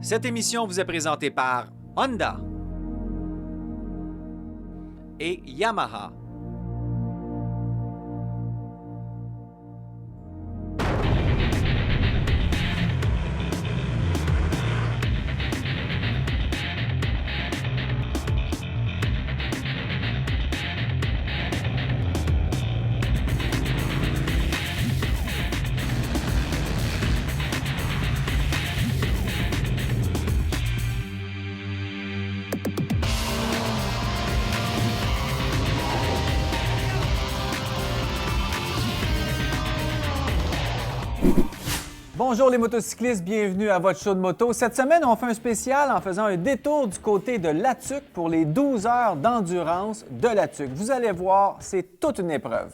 Cette émission vous est présentée par Honda et Yamaha. Bonjour les motocyclistes, bienvenue à votre show de moto. Cette semaine, on fait un spécial en faisant un détour du côté de Latuc pour les 12 heures d'endurance de Latuc. Vous allez voir, c'est toute une épreuve.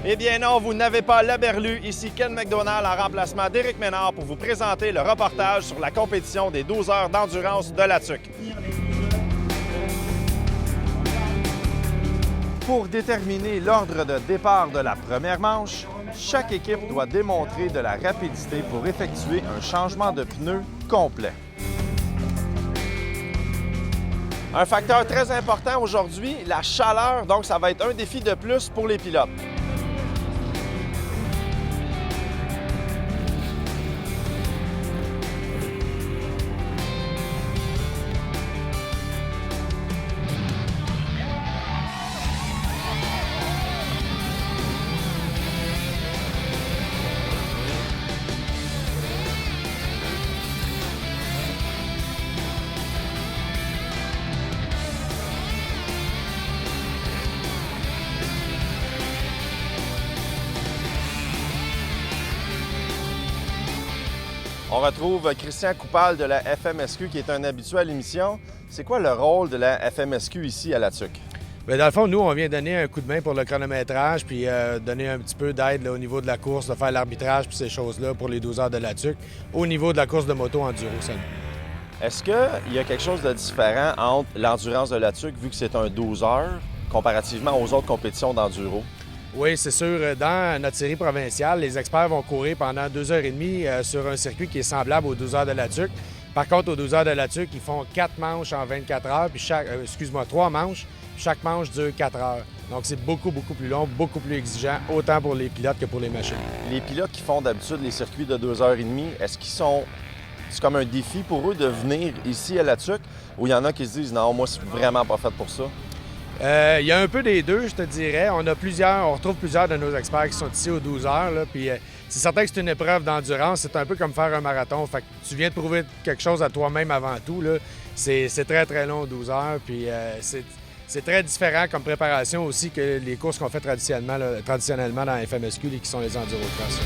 Eh bien non, vous n'avez pas l'aberlu. Ici Ken McDonald en remplacement d'Éric Ménard pour vous présenter le reportage sur la compétition des 12 heures d'endurance de Latuc. Pour déterminer l'ordre de départ de la première manche, chaque équipe doit démontrer de la rapidité pour effectuer un changement de pneu complet. Un facteur très important aujourd'hui, la chaleur, donc ça va être un défi de plus pour les pilotes. On retrouve Christian Coupal de la FMSQ qui est un habitué à l'émission. C'est quoi le rôle de la FMSQ ici à Latuc? Bien, dans le fond, nous, on vient donner un coup de main pour le chronométrage puis donner un petit peu d'aide au niveau de la course, de faire l'arbitrage puis ces choses-là pour les 12 heures de Latuc, au niveau de la course de moto enduro seulement. Est-ce qu'il y a quelque chose de différent entre l'endurance de Latuc, vu que c'est un 12 heures, comparativement aux autres compétitions d'enduro? Oui, c'est sûr. Dans notre série provinciale, les experts vont courir pendant 2h30 sur un circuit qui est semblable aux 12 heures de Latuc. Par contre, aux 12 heures de Latuc, ils font 4 manches en 24 heures, puis 3 manches. Chaque manche dure 4 heures. Donc, c'est beaucoup plus long, beaucoup plus exigeant, autant pour les pilotes que pour les machines. Les pilotes qui font d'habitude les circuits de 2h30, est-ce qu'ils sont... C'est comme un défi pour eux de venir ici à Latuc, ou il y en a qui se disent « Non, moi, c'est vraiment pas fait pour ça ». Il y a un peu des deux, je te dirais. On retrouve plusieurs de nos experts qui sont ici aux 12 heures. Là, puis c'est certain que c'est une épreuve d'endurance. C'est un peu comme faire un marathon. Fait que tu viens de prouver quelque chose à toi-même avant tout. Là. C'est très long, 12 heures. Puis c'est très différent comme préparation aussi que les courses qu'on fait traditionnellement dans la FMSQ, qui sont les endurocross.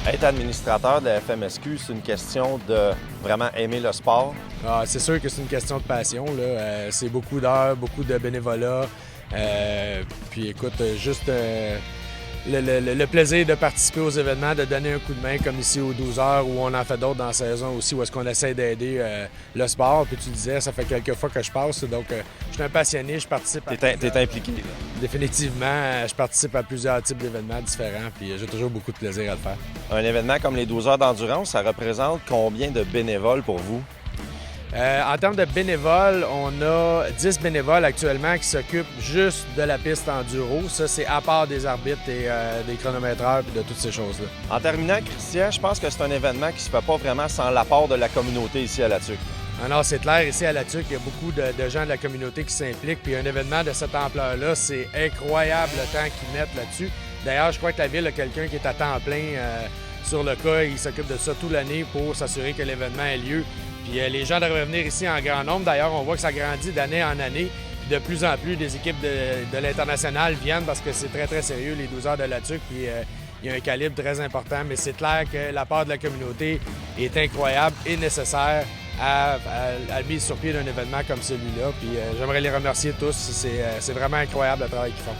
Être administrateur de la FMSQ, c'est une question de vraiment aimer le sport. C'est sûr que c'est une question de passion. C'est beaucoup d'heures, beaucoup de bénévolat. Puis écoute, juste le plaisir de participer aux événements, de donner un coup de main comme ici aux 12 heures, où on en fait d'autres dans la saison aussi, où est-ce qu'on essaie d'aider le sport. Puis tu disais, ça fait quelques fois que je passe, donc je suis un passionné, je participe à... T'es impliqué, là. Définitivement, je participe à plusieurs types d'événements différents, puis j'ai toujours beaucoup de plaisir à le faire. Un événement comme les 12 heures d'endurance, ça représente combien de bénévoles pour vous? En termes de bénévoles, on a 10 bénévoles actuellement qui s'occupent juste de la piste enduro. Ça, c'est à part des arbitres et des chronométreurs et de toutes ces choses-là. En terminant, Christian, je pense que c'est un événement qui se fait pas vraiment sans l'apport de la communauté ici à Latuc. Alors, c'est clair, ici à Latuc, il y a beaucoup de gens de la communauté qui s'impliquent. Puis un événement de cette ampleur-là, c'est incroyable le temps qu'ils mettent là-dessus. D'ailleurs, je crois que la ville a quelqu'un qui est à temps plein sur le cas. Il s'occupe de ça toute l'année pour s'assurer que l'événement ait lieu. Puis les gens devraient venir ici en grand nombre. D'ailleurs, on voit que ça grandit d'année en année. Puis de plus en plus, des équipes de l'international viennent parce que c'est très, très sérieux, les 12 heures de Latuc. Puis il y a un calibre très important, mais c'est clair que la part de la communauté est incroyable et nécessaire à la mise sur pied d'un événement comme celui-là. Puis j'aimerais les remercier tous. C'est vraiment incroyable le travail qu'ils font.